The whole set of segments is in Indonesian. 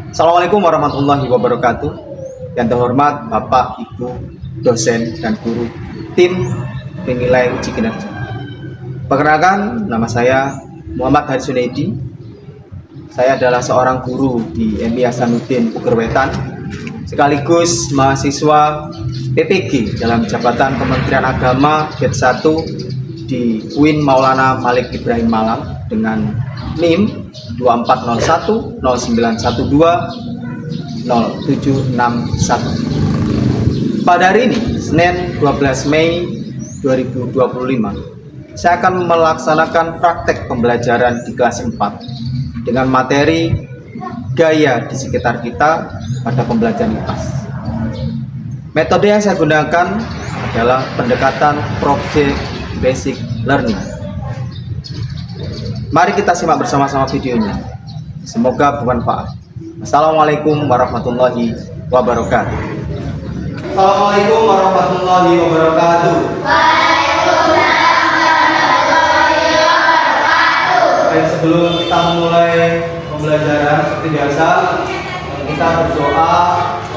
Assalamualaikum warahmatullahi wabarakatuh. Yang terhormat Bapak, Ibu, dosen, dan guru tim penilai uji kinerja. Perkenalkan, nama saya Muhammad Haris Sunaidi. Saya adalah seorang guru di MI Hasanuddin Pugerwetan, sekaligus mahasiswa PPG dalam jabatan Kementerian Agama Batch 1 di UIN Maulana Malik Ibrahim Malang dengan NIM 2401 0912 0761. Pada hari ini, Senin 12 Mei 2025, saya akan melaksanakan praktek pembelajaran di kelas 4 dengan materi gaya di sekitar kita pada pembelajaran IPAS. Metode yang saya gunakan adalah pendekatan Project Basic Learning. Mari kita simak bersama-sama videonya. Semoga bermanfaat. Assalamualaikum warahmatullahi wabarakatuh. Assalamualaikum warahmatullahi wabarakatuh. Waalaikumsalam warahmatullahi wabarakatuh. Baik, sebelum kita memulai pembelajaran seperti biasa, kita berdoa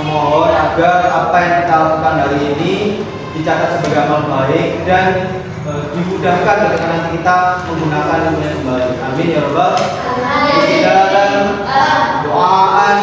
memohon agar apa yang kita lakukan hari ini dicatat sebagai amal baik dan dimudahkan ketika nanti kita menggunakan yang baik. Amin ya rabbal alamin. Doaan.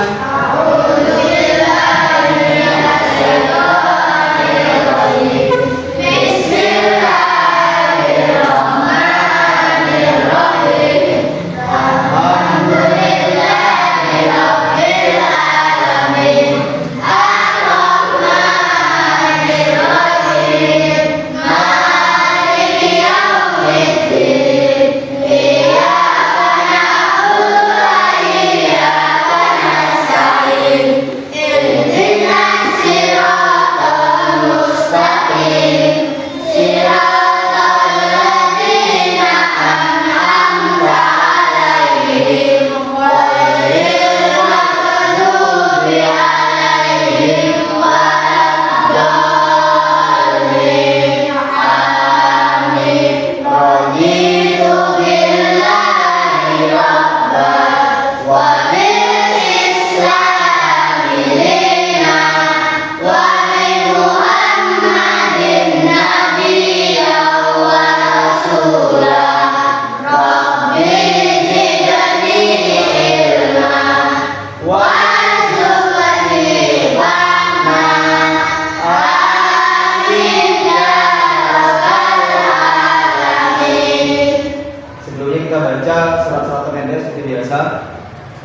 Kita baca surat-surat pendek seperti biasa,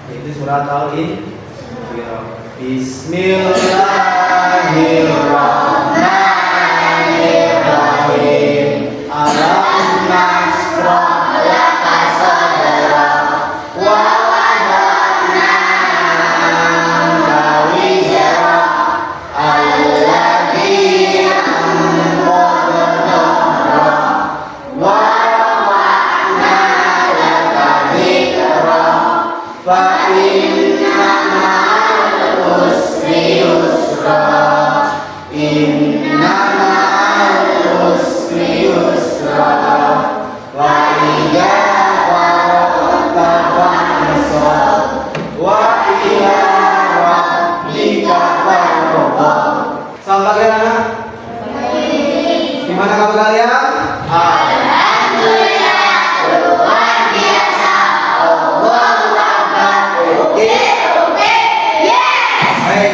yaitu surat Al-Insyirah. Bismillahirrahmanirrahim. Alam nasrah laka sadrak wa wada'na anka wizrak alladzi anqadha dhahrak wa fa inna ma'al usri yusra, inna ma'al usri yusra, wa idza faragta fansab wa ila rabbika farghab. Selamat pagi anak. Gimana kabar kalian?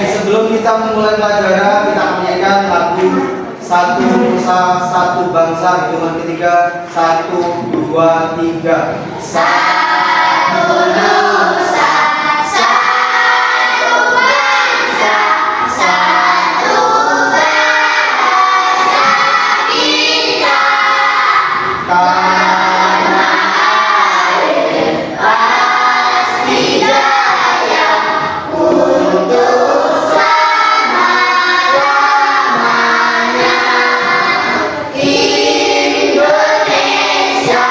Sebelum kita memulai pelajaran, kita menyanyikan lagu Satu Nusa Satu Bangsa, hitungan ketiga 1, 2, 3. Satu nusa, satu bangsa, satu bahasa kita. Tanah air pasti jaya untuk selama-lamanya. Indonesia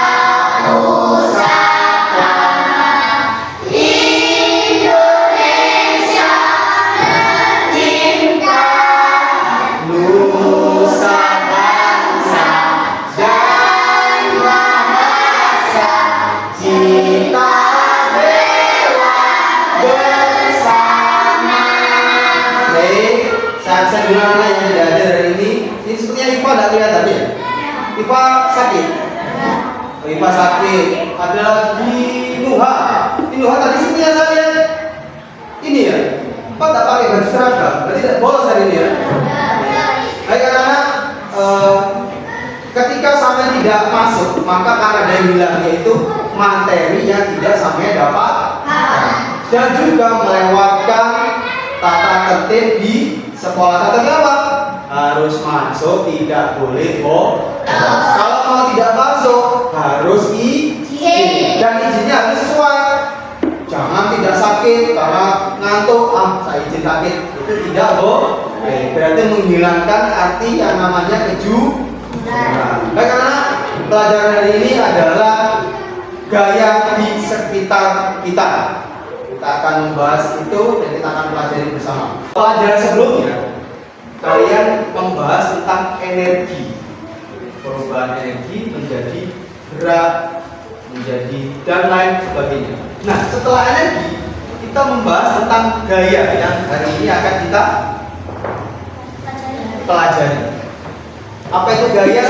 Pusat. anak-anak yang tidak hadir hari ini sepertinya Iva tidak kelihatan ya? Iva sakit? Iva sakit. Ada lagi Nuha. Nuha tadi sepertinya saya ini ya. Kok tak pakai baju seragam? Berarti tidak bolos hari ini ya? Baik anak-anak, ketika sampai tidak masuk, maka karena ada yang bilang yaitu materi yang tidak sampai dapat dan juga melewatkan tata tertib di sekolah. Tata tertib apa? Harus masuk, tidak boleh bolos. Kalau mau tidak masuk, harus izin dan izinnya harus sesuai. Jangan tidak sakit karena ngantuk, saya izin sakit, itu tidak boleh. Berarti menghilangkan arti yang namanya kejujuran. Baik anak, pelajaran hari ini adalah gaya di sekitar kita. Kita akan membahas itu dan kita akan pelajari bersama. Pelajaran sebelumnya, kalian membahas tentang energi, perubahan energi menjadi berat, menjadi dan lain sebagainya. Nah, setelah energi, kita membahas tentang gaya yang hari ini akan kita pelajari. Apa itu gaya?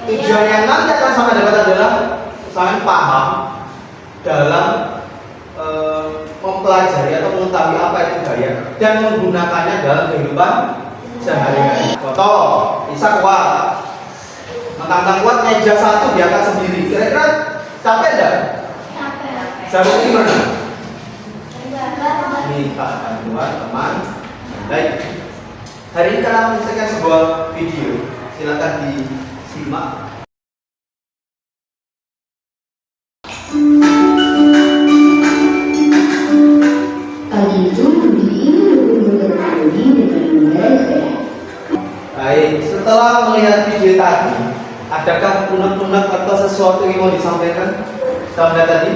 Tujuan yang nanti akan sampai dapat adalah kalian paham dalam mempelajari atau mengetahui apa itu gaya dan menggunakannya dalam kehidupan sehari-hari. Contoh, bisa kuat, mentang-mentang kuat meja satu diangkat sendiri. Kira-kira capek enggak? Capek gimana? Minta bantuan teman. Baik. Hari ini kita menyaksikan sebuah video. Silakan disimak. Pagi itu Budi ingin betul-betul bertemu dengan mereka. Baik, setelah melihat video tadi, adakah unek-unek atau sesuatu yang mau disampaikan? Kita melihat tadi.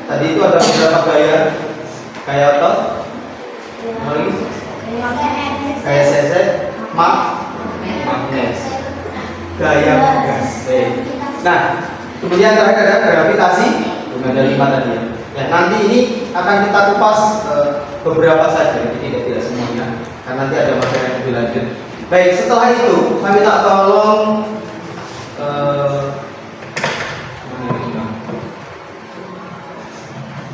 Tadi itu ada beberapa gaya otot, gaya sesek, magnes, gaya gas. Nah, kemudian terakhir ada gravitasi, ada 5 tadi ya. Ya, nanti ini akan kita kupas beberapa saja, jadi tidak semuanya, karena nanti ada materi yang lebih lanjut. Baik, setelah itu saya minta tolong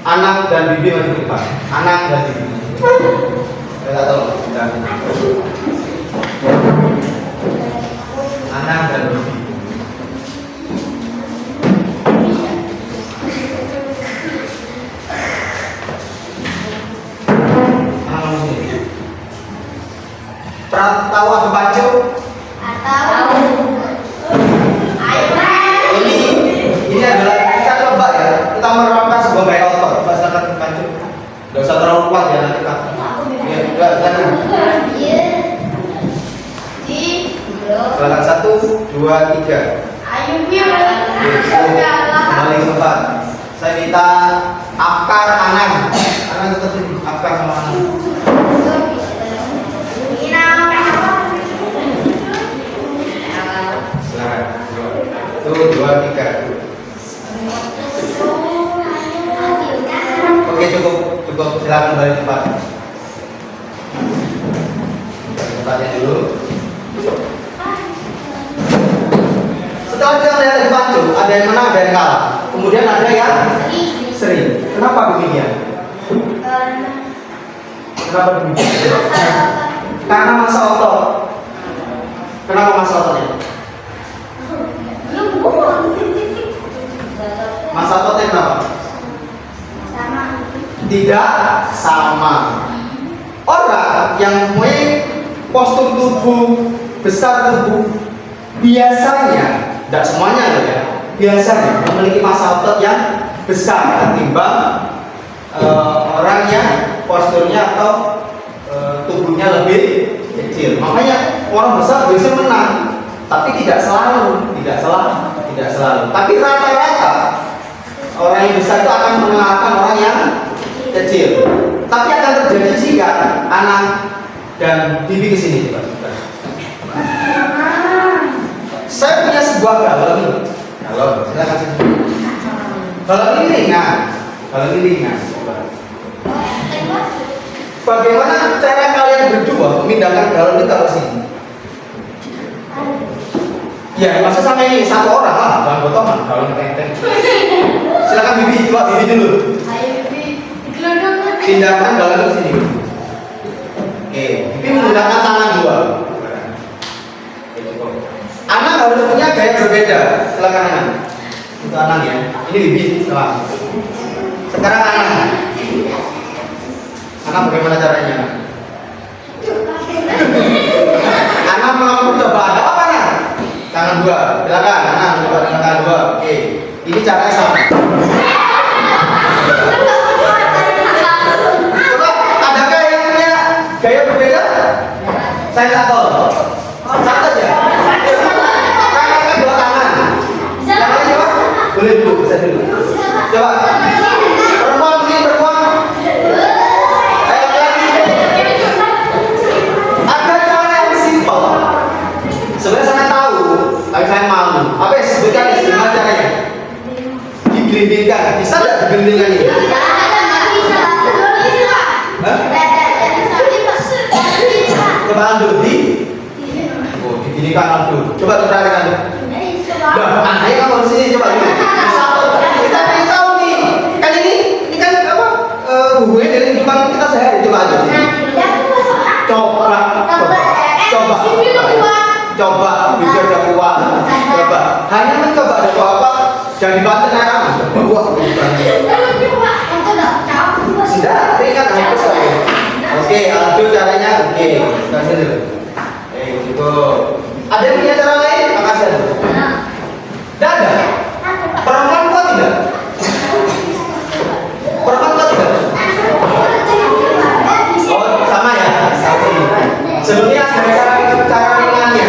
anak dan bibi maju ke depan. Anak dan bibi. Saya tolong. Anak dan bibi. Tahu apa baju? Ini adalah kita coba ya, kita menerapkan sebuah gaya otot. Pasangan baju, nggak usah terlalu kuat ya nanti kan. Ya, enggak jangan. Silakan 1, 2, 3. Kembali ke tempat. Saya minta akar anak tetap sini, akar sama anak. Silakan. 2, 3. Oke, cukup. Silakan kembali tempat. Tempatnya dulu. Setelah kita melihat di pacu, ada yang menang, ada yang kalah. Kemudian ada yang seri. Kenapa demikian? Kenapa demikian? Karena masa otot. Kenapa masa ototnya? Masa ototnya kenapa? Tidak sama. Orang yang mempunyai postur tubuh, besar tubuh, biasanya, tidak semuanya loh ya, biasanya memiliki masa otot yang besar ketimbang orang yang posturnya atau tubuhnya lebih kecil. Makanya orang besar biasanya menang, tapi tidak selalu. Tapi rata-rata orang yang besar itu akan mengalahkan orang yang kecil. Tapi akan terjadi jika anak dan bibi kesini coba. Saya punya sebuah galon ini. Saya kasih. Galon ini ringan. Bagaimana cara kalian kalian berdua memindahkan galon itu ke sini. Ya, masa sama ini satu orang lah, jangan potongan galon enteng. Silakan Bibi, coba Bibi dulu. Pindahkan galon ke sini. Oke, Bibi menggunakan tangan dua. Anak harus punya gaya berbeda. Silakan Anak. Itu Anak ya. Ini Bibi, salah. Sekarang Anak. Anak bagaimana caranya? Anak mau percobaan apa Anak? Tangan dua. Silakan Anak coba dengan tangan dua. Oke. Ini caranya sama. Coba adakah yang punya gaya berbeda? Saya tak tahu. Satu aja. Kakak dua tangan. Tangannya coba. Boleh dulu, bisa dulu. Coba. Perempuan, ini perempuan. Ayo lagi. Ada cara yang simpel. Sebenarnya saya tahu, tapi saya malu. Apa ya? Sebutkan gimana caranya? Digelindingkan. Bisa nggak digelindingkan ini? Coba Aldo di. Oh, diginikan Aldo. Coba perhatikan. Nah, ayo kamu di sini coba dulu. Kita pengen tahu nih. Kan ini kan apa? Hubungannya dari kehidupan kita sehari. Coba aja. Coba biar ada kuat. Coba. Hanya mencoba ada apa? Jangan dibantu orang. Wah, sudah, tinggal hapus lagi. Oke, Aldo caranya oke. Kasih dulu. Gitu. Ada yang punya cara lain? Makasih Aldo. Tidak ada. Perempuan kok tidak? Perempuan kok tidak? Oh, sama ya. Sebelumnya ada cara ringannya.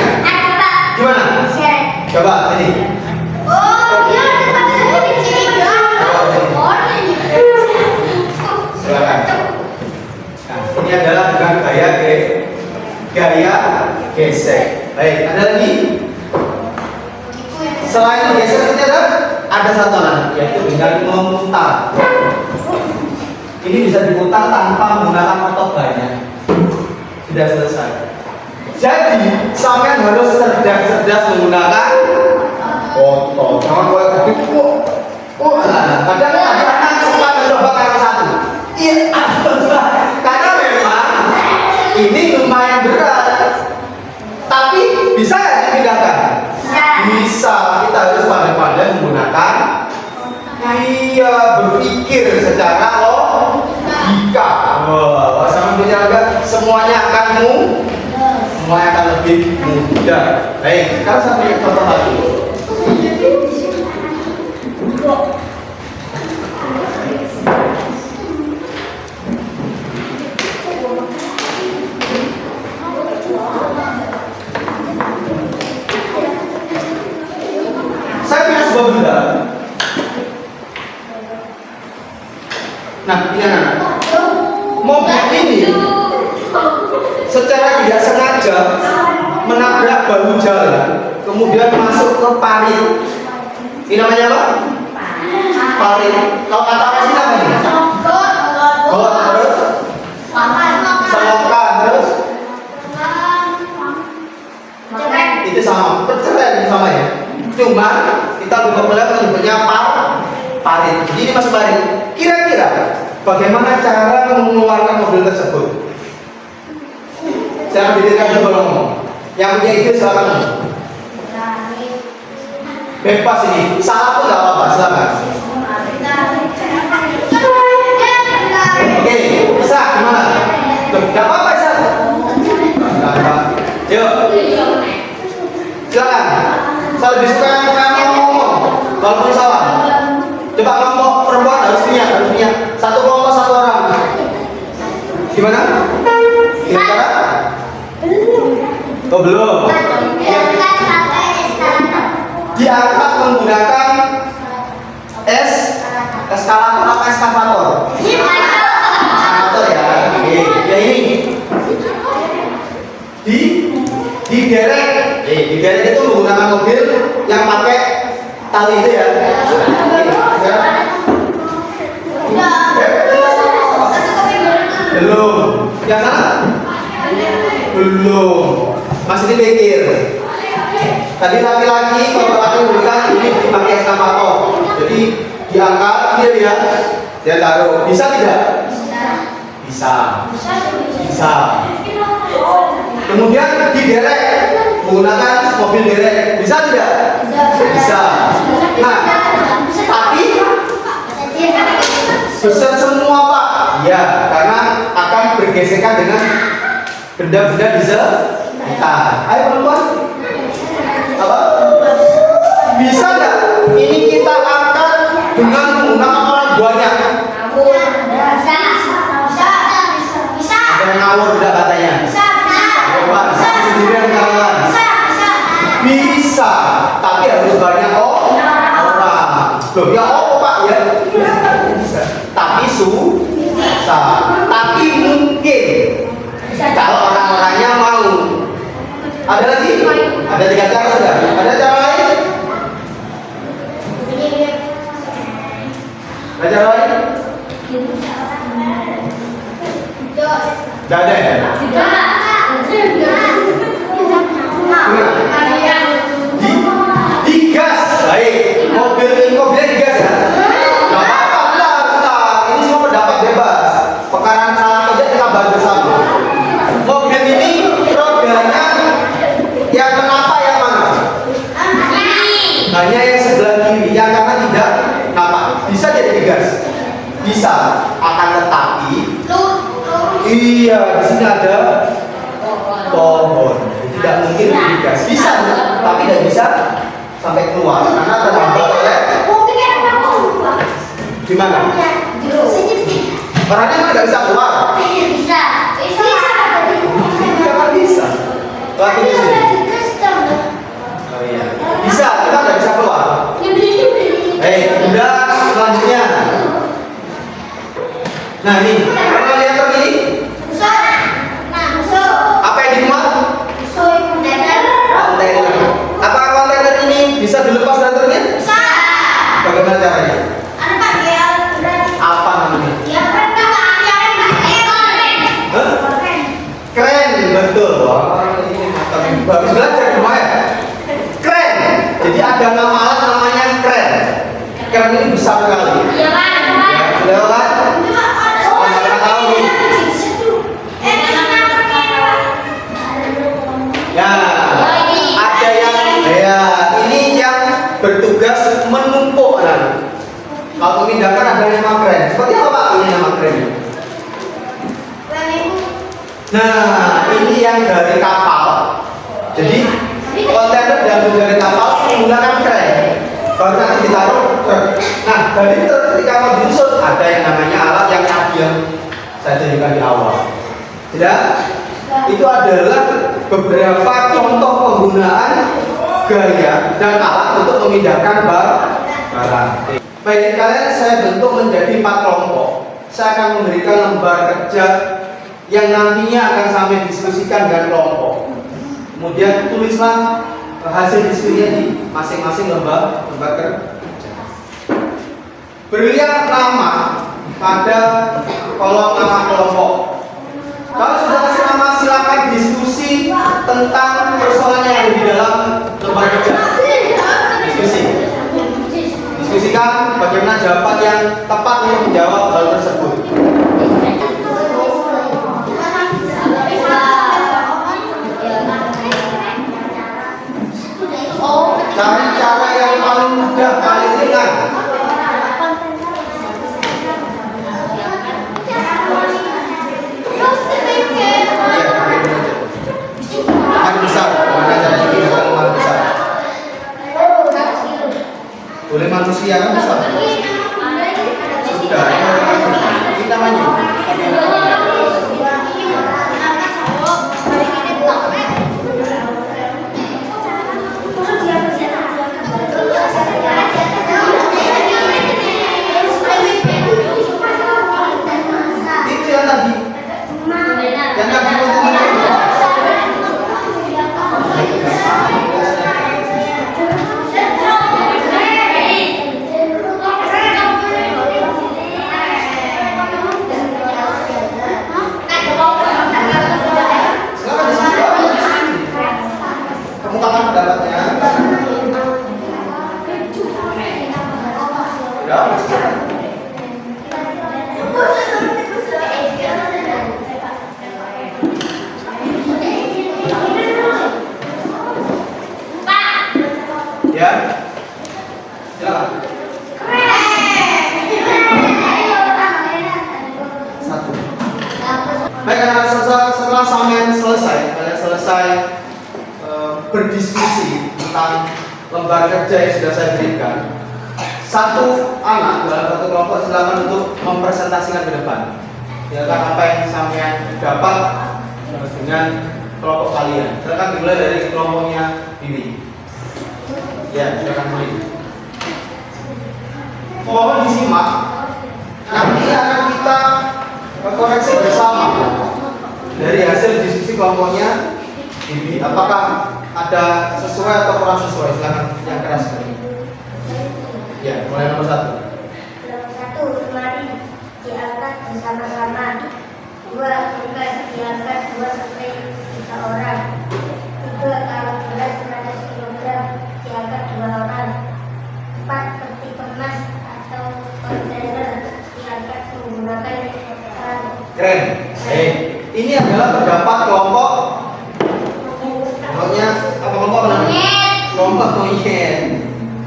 Gimana? Coba sini. Silakan. Nah, ini adalah dengan gaya gesek. Baik, ada lagi? Selain gesek ini ada satu lagi, yaitu dengan memutar. Ini bisa diputar tanpa menggunakan otot banyak. Sudah selesai. Jadi, sampean harus cerdas menggunakan otot. Jangan boleh kadang ada anak suka mencoba karena satu. Iya, karena memang ini lumayan berat. Tapi bisa ya dipindahkan? Bisa. Kita harus pandai-pandai menggunakan. Iya, berpikir secara logika. Wah, sama menjaga semuanya akan semuanya akan lebih mudah. Baik, sekarang saya punya contoh lagi. Saya punya sebuah benda. Nah, ini anak. Mobil ini secara tidak sengaja menabrak bahu jalan, kemudian masuk ke parit. Ini namanya apa? Parit. Kalau kata apa sih namanya? Got, terus selokan, terus itu sama, perceraian sama ya. Cuma kita menyebutnya parit. Jadi ini masuk parit. Kira-kira bagaimana cara mengeluarkan mobil tersebut? Saya berdirikan dulu ngomong. Yang punya ide silakan. Bebas ini, salah pun nggak apa-apa, silakan. Oke, bisa gimana? Nggak apa-apa, bisa. Nggak apa. Yuk, silakan. Saya lebih suka yang ngomong, walaupun salah. Coba kelompok perempuan harus punya. Satu kelompok satu orang. Gimana? Kira-kira? Oh belum. Diangkat menggunakan eskalator apa eskavator? Eskavator ya. Oke. Ya ini. Diderek. Diderek itu menggunakan mobil yang pakai tali itu ya. Belum. Yang sana? Belum. Masih dipikir. Tadi laki-laki, kalau laki memberikan ini dipakai eskavator. Jadi diangkat, dia lihat, dia taruh. Bisa tidak? Bisa. Bisa. Kemudian diderek menggunakan mobil derek. Bisa tidak? Bisa. Nah, tapi besar semua Pak. Ya, karena akan bergesekan dengan benda-benda di sekitar. Ayo perempuan. Apa? Bisa nggak? Ini kita angkat dengan menggunakan orang banyak. Ada yang ngawur tidak katanya? Pak, sendirian kawan. Bisa, tapi harus banyak orang. Loh, ya Pak ya. Bisa. Tapi susah. Tapi mungkin kalau orang-orangnya mau. Ada lagi? Ada 3 cara sudah. Ada cara lain? Ada cara lain? Tidak ada ya? Digas. Baik. Mobil digas ya? Gak apa-apa lah. Ini semua pendapat bebas. Perkara salah kerja kita bahas bersama. Mobil ini rodanya yang kenapa yang mana? Hanya yang sebelah kiri, yang karena tidak kenapa? Bisa jadi digas? Bisa. Akan tetapi iya, di sini ada pohon. Tidak mungkin digas. Bisa, tapi tidak bisa sampai keluar karena terhambat oleh gimana? Orangnya kan tidak bisa keluar. Iya kan bisa. Lagi di sini. Oh iya. Bisa, kita tidak bisa keluar. Udah selanjutnya. Nah ini, pernah lihat ini? Apa yang dimuat? Kontainer. Apakah kontainer ini bisa dilepas dari truknya? Bisa. Bagaimana caranya? Apa namanya? Hah? Keren, betul. Wah, ini bagus belajar semua ya. Keren. Jadi ada nama alat namanya keren. Keren ini besar sekali. Ya, sudah kan? Ya, ada yang ini yang bertugas menumpuk kan. Kalau memindahkan ada nama keren. Seperti apa Pak ini nama keren? Nah, ini yang dari kapal. Jadi kontainer diambil dari kapal menggunakan kren. Baru nanti ditaruh. Nah, dari itu ketika mau diusut ada yang namanya alat yang tadi yang saya tunjukkan di awal. Tidak? Itu adalah beberapa contoh penggunaan gaya dan alat untuk memindahkan barang. Baik, kalian saya bentuk menjadi 4 kelompok. Saya akan memberikan lembar kerja yang nantinya akan sampai diskusikan dengan kelompok. Kemudian tulislah hasil diskusinya di masing-masing lembar kerja. Berilah nama pada kolom nama kelompok. Kalau sudah kasih nama, silakan diskusi tentang persoalan yang ada di dalam lembar kerja. Diskusikan bagaimana jawaban yang tepat untuk menjawab hal tersebut. Cari cara yang paling mudah, paling ringan. Besar, bagaimana cara kita besar? Boleh manusia kan besar? Sudah. berdiskusi tentang lembar kerja yang sudah saya berikan. Satu anak dalam satu kelompok silakan untuk mempresentasikan ke depan. Silakan apa yang sampean dapat dengan kelompok kalian. Silakan dimulai dari kelompoknya Bibi. Ya, silakan mulai. Mohon disimak. Nanti akan kita koreksi bersama dari hasil diskusi kelompoknya Bibi. Apakah ada sesuai atau kurang sesuai? Silakan yang keras. Ya, mulai nomor 1. Nomor 1, lemari diangkat bersama-sama. 2, kulkas diangkat 2 sampai 3 orang. 3, karung beras 100 kg diangkat 2 orang. 4, peti kemas atau kontainer diangkat menggunakan karung. Keren. Ini adalah pendapat kelompok kelompoknya apa kelompok apa namanya? Monyet. Kelompok monyet.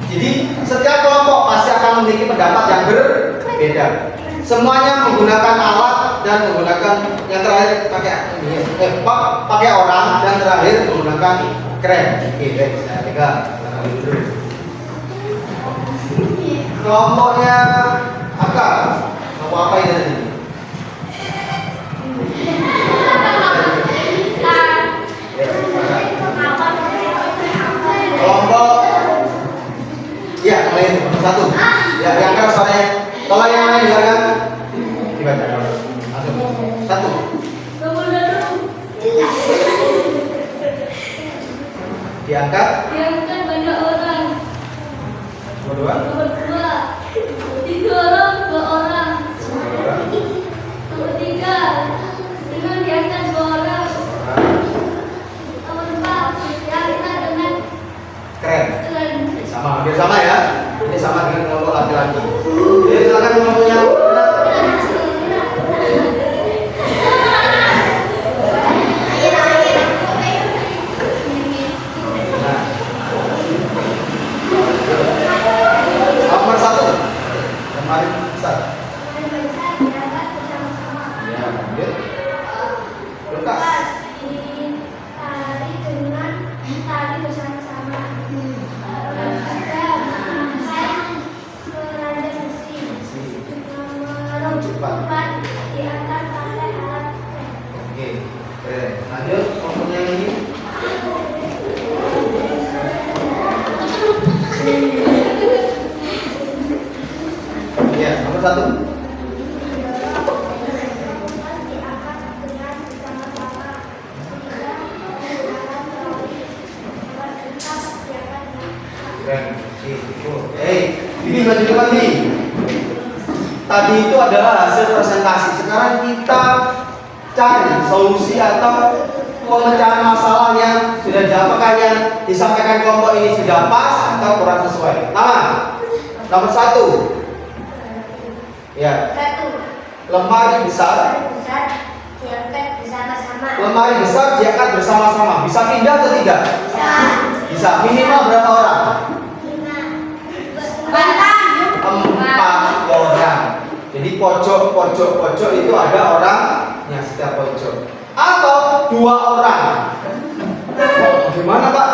Jadi setiap kelompok pasti akan memiliki pendapat yang berbeda. Semuanya menggunakan alat dan menggunakan yang terakhir pakai orang dan terakhir menggunakan kren. Oke, baik. Saya pegang. Kelompoknya apa? Kelompok apa ini tadi? Kelompok ya, mulai nomor 1. Ya, yang keras suaranya. Tolong yang lain juga kan? Dibaca. Langsung. 1. Diangkat. Diangkat banyak orang. Nomor 2. Nomor 2, 3 orang 2 orang. Nomor 3, dengan diangkat 2 orang. Nomor 4, diangkat dengan Keren. keren. Sama, hampir sama ya. Ini sama dengan kelompok laki-laki. Jadi silakan kelompoknya. Nah. Nomor 1. Lemari besar. Diangkat bersama-sama. Ya, lanjut. Kulkas. Tari dengan tari bersama-sama. Keranjang besi. Nomor 4, diangkat pakai alat kren. Oke, keren. Lanjut, kelompoknya yang ini. Ya, nomor 1. Diangkat dengan bersama-sama. Keren. Ini maju depan nih. Tadi itu adalah hasil presentasi. Sekarang kita cari solusi atau pemecahan masalah yang sudah apakah yang disampaikan kelompok ini sudah pas atau kurang sesuai. Nomor 1. Ya, 1, lemari besar. diangkat bersama-sama. Lemari besar diangkat bersama-sama. Bisa pindah atau tidak? Bisa. Minimal berapa orang? 5, 4 orang. Jadi pojok itu ada orangnya setiap pojok. Atau 2 orang. Gimana Pak?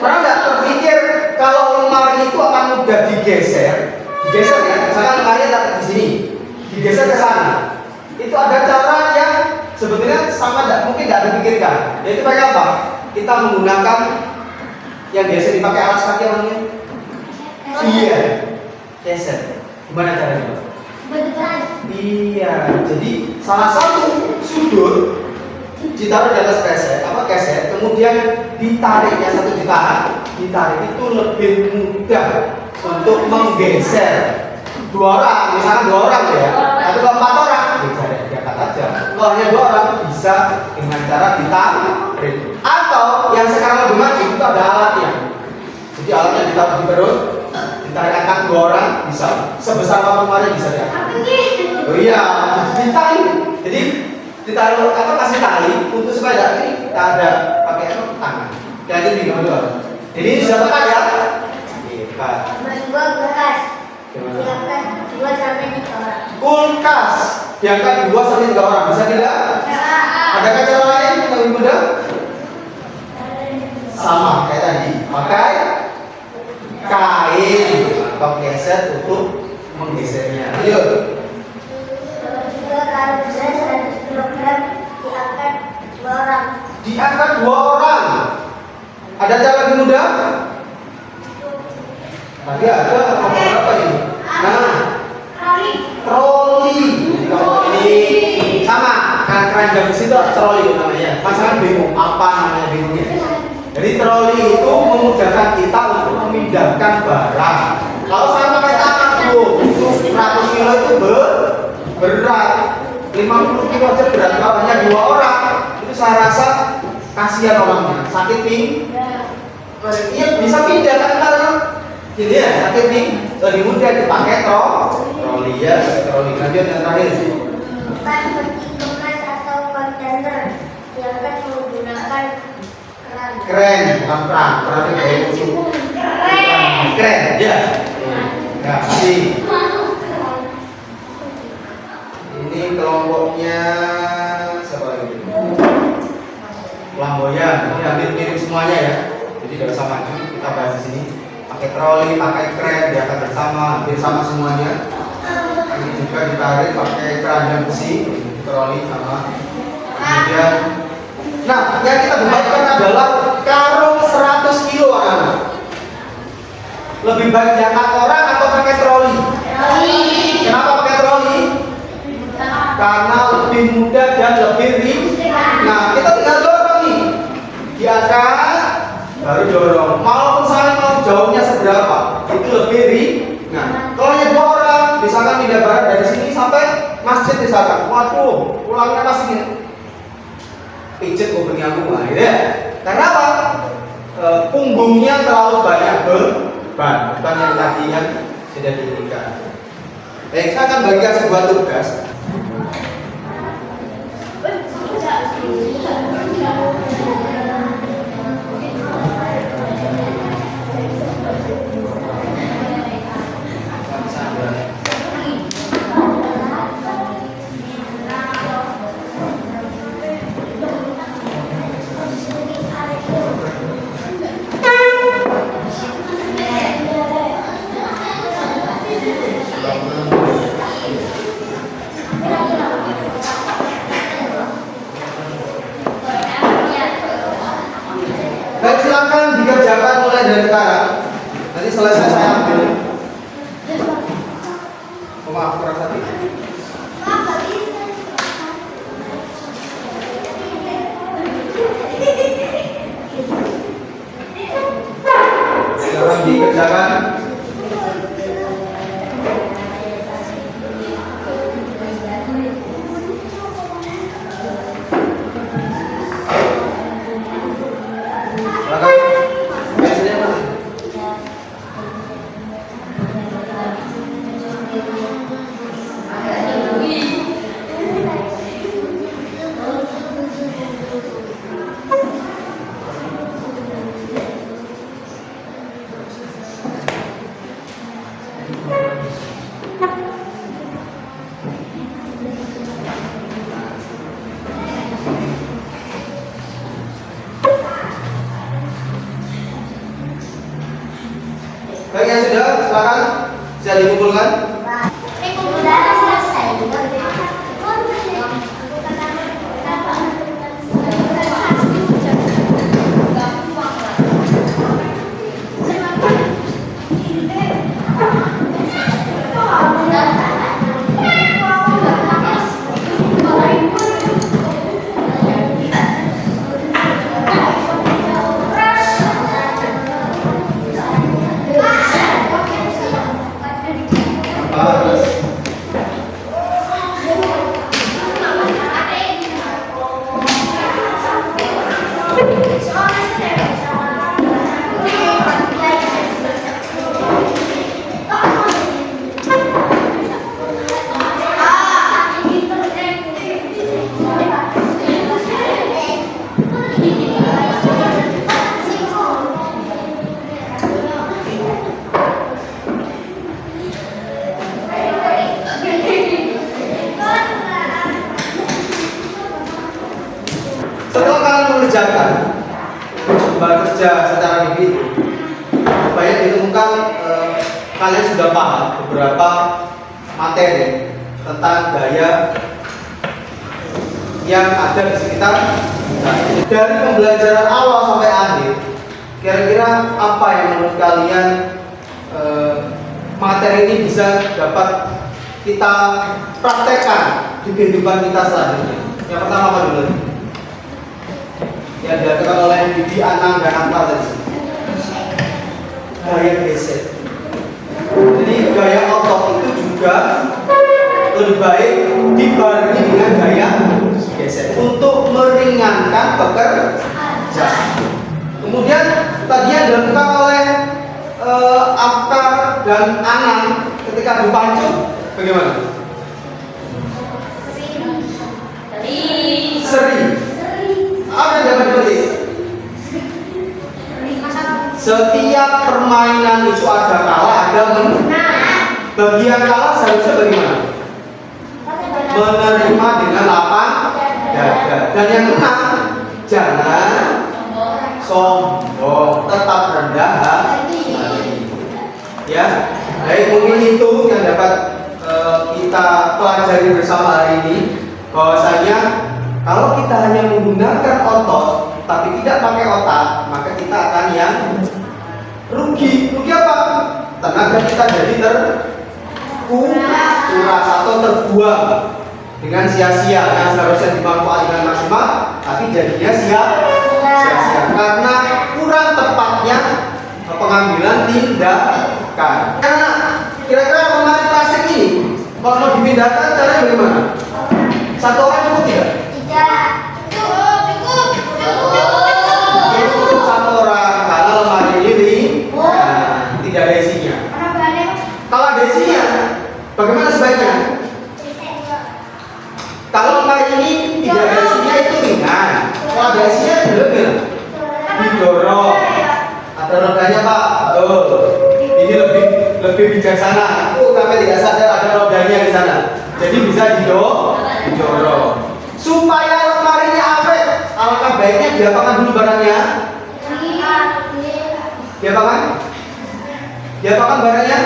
Pernah nggak terpikir kalau lemari itu akan mudah digeser? Digeser ya, misalkan lemari ada di sini, digeser ke sana. Itu ada cara yang sebetulnya mungkin tidak dipikirkan. Yaitu pakai apa? Kita menggunakan yang biasa dipakai alas kaki namanya. Iya, geser. Gimana caranya Pak? beneran. Iya, jadi salah satu sudut ditaruh di atas keset, kemudian ditariknya satu ditarik itu lebih mudah untuk menggeser 2 orang, misalkan 2 orang ya, tapi kalau 4 orang diangkat aja. Kalau hanya 2 orang bisa dengan cara ditarik. Atau yang sekarang lebih maju itu ada alatnya. Jadi alatnya ditaruh di perut, ditarik angkat 2 orang bisa sebesar apa kemarin bisa ya. Apa nih? Oh iya, ditarik. Jadi ditaruh kasih tali untuk supaya ini kita ada pakai tangan. Jadi di nomor 2. Jadi ini sudah tepat ya. Tepat. Nomor 2, kulkas diangkat 2 sampai 3 orang. Kulkas diangkat 2 sampai 3 orang. Bisa tidak? Adakah cara lain yang lebih mudah? sama kayak tadi, pakai kain atau keset untuk menggesernya. Ayo. 100 kilogram diangkat 2 orang. Diangkat 2 orang. Ada cara lebih mudah? Tadi ada apa ini? Nah, troli. Kalau ini sama, keren jam besi itu troli namanya. Pasangan bingung apa namanya bingungnya. Jadi troli itu memudahkan kita untuk memindahkan barang. Kalau saya pakai tangan tuh, 100 kilo itu berat. 50 kilo aja berat, kalau hanya 2 orang itu saya rasa kasihan orangnya, sakit iya bisa pindah kan kalau gini ya, sakit lebih mudah dipakai troli ya, troli. Lanjut yang terakhir. Bukan peti kemas atau kontainer diangkat menggunakan keran. Keren, bukan peran itu keren ya. Ya pasti. Ini kelompoknya siapa lagi? Flamboyan. Ini hampir mirip semuanya ya. Jadi tidak usah maju, kita bahas di sini. Pakai troli, pakai kren, diangkat bersama, hampir sama semuanya. Ini juga ditarik pakai keranjang besi, troli sama. Kemudian, nah yang kita buatkan adalah karung 100 kilo anak-anak. Lebih baik diangkat orang atau pakai troli? Kenapa pakai troli? Karena lebih mudah dan lebih ringan. Nah, kita tinggal dorong nih. Diangkat, baru dorong. Maupun saya mau jauhnya seberapa, itu lebih ringan. Kalau hanya 2 orang, misalkan pindah barang dari sini sampai masjid misalkan. Waduh, pulangnya pasti pijet kuping aku lah, ya. Karena apa? Punggungnya terlalu banyak beban, bukan yang tadinya sudah diinginkan. Baik, saya akan bagikan sebuah tugas. Baik, silakan dikerjakan mulai dari sekarang. Nanti selesai saya ambil. Oh, maaf, kurang satu. Silakan dikerjakan. Baik, yang sudah, silakan bisa dikumpulkan. Udah selesai. Setelah kalian mengerjakan, kembali kerja secara individu, banyak ditemukan kalian sudah paham beberapa materi tentang gaya yang ada di sekitar kita. Dari pembelajaran awal sampai akhir, kira-kira apa yang menurut kalian materi ini bisa dapat kita praktekkan di kehidupan kita selanjutnya? Yang pertama apa dulu? Yang dilakukan oleh Bibi, Anang, dan Akmal tadi. Gaya gesek. Jadi gaya otot itu juga lebih baik dibarengi dengan gaya gesek untuk meringankan pekerja. Kemudian tadi yang dilakukan oleh Afkar dan Anang ketika dipacu bagaimana? Seri. Apa yang dapat ditulis? Setiap permainan itu ada kalah, ada menang. Bagian kalah seharusnya bagaimana? Menerima dengan lapang dada. Dan yang menang jangan sombong, tetap rendah hati. Ya, baik, mungkin itu yang dapat kita pelajari bersama hari ini, bahwasanya kalau kita hanya menggunakan otot tapi tidak pakai otak, maka kita akan yang rugi. Rugi apa? Tenaga kita jadi terkuras atau terbuang dengan sia-sia, yang seharusnya dimanfaatkan dengan maksimal tapi jadinya sia-sia karena kurang tepatnya pengambilan tindakan. Karena kira-kira pemain plastik ini kalau mau dipindahkan caranya bagaimana? Satu orang cukup tidak? Cukup satu orang karena lemari ini tidak ada isinya. Kalau ada isinya, bagaimana sebaiknya? Kalau lemari ini tidak ada isinya itu ringan. Kalau ada isinya lebih didorong. Ada rodanya Pak. Ini lebih bijaksana. Itu kami tidak sadar ada rodanya di sana. Jadi bisa didorong. Supaya lemarinya awet, alangkah baiknya diapakan dulu barangnya? Diapakan barangnya?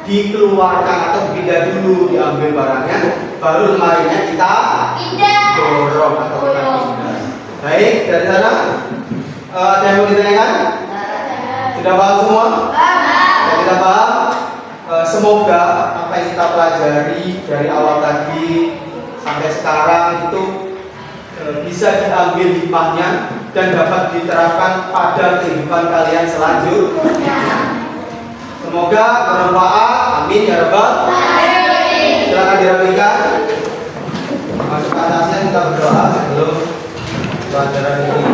Dikeluarkan atau pindah dulu, diambil barangnya, baru lemarinya kita dorong atau kita pindah. Baik, dari sana ada yang mau ditanyakan? Sudah paham semua? Ya, kita paham. Semoga apa yang kita pelajari dari awal tadi sampai sekarang itu bisa diambil hikmahnya dan dapat diterapkan pada kehidupan kalian selanjutnya. Semoga bermanfaat. Amin ya rabbal alamin. Silakan dirapikan. Masuk atasnya kita berdoa sebelum pelajaran ini.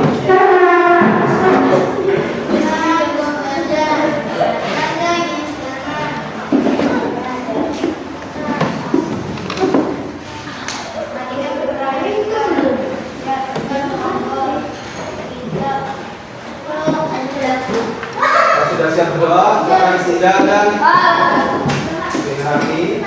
Sudah siap berdoa, silakan istilah dan hati.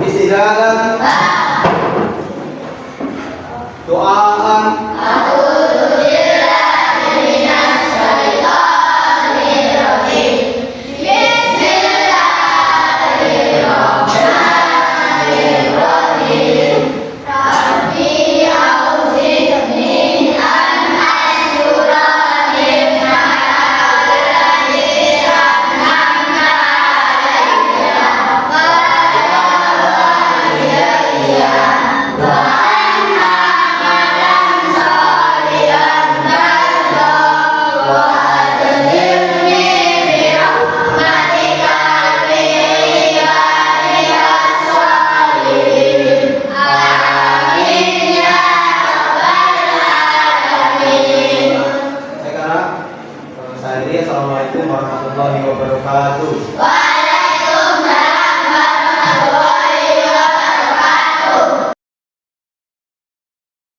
Istilah dan doa. Assalamualaikum warahmatullahi wabarakatuh.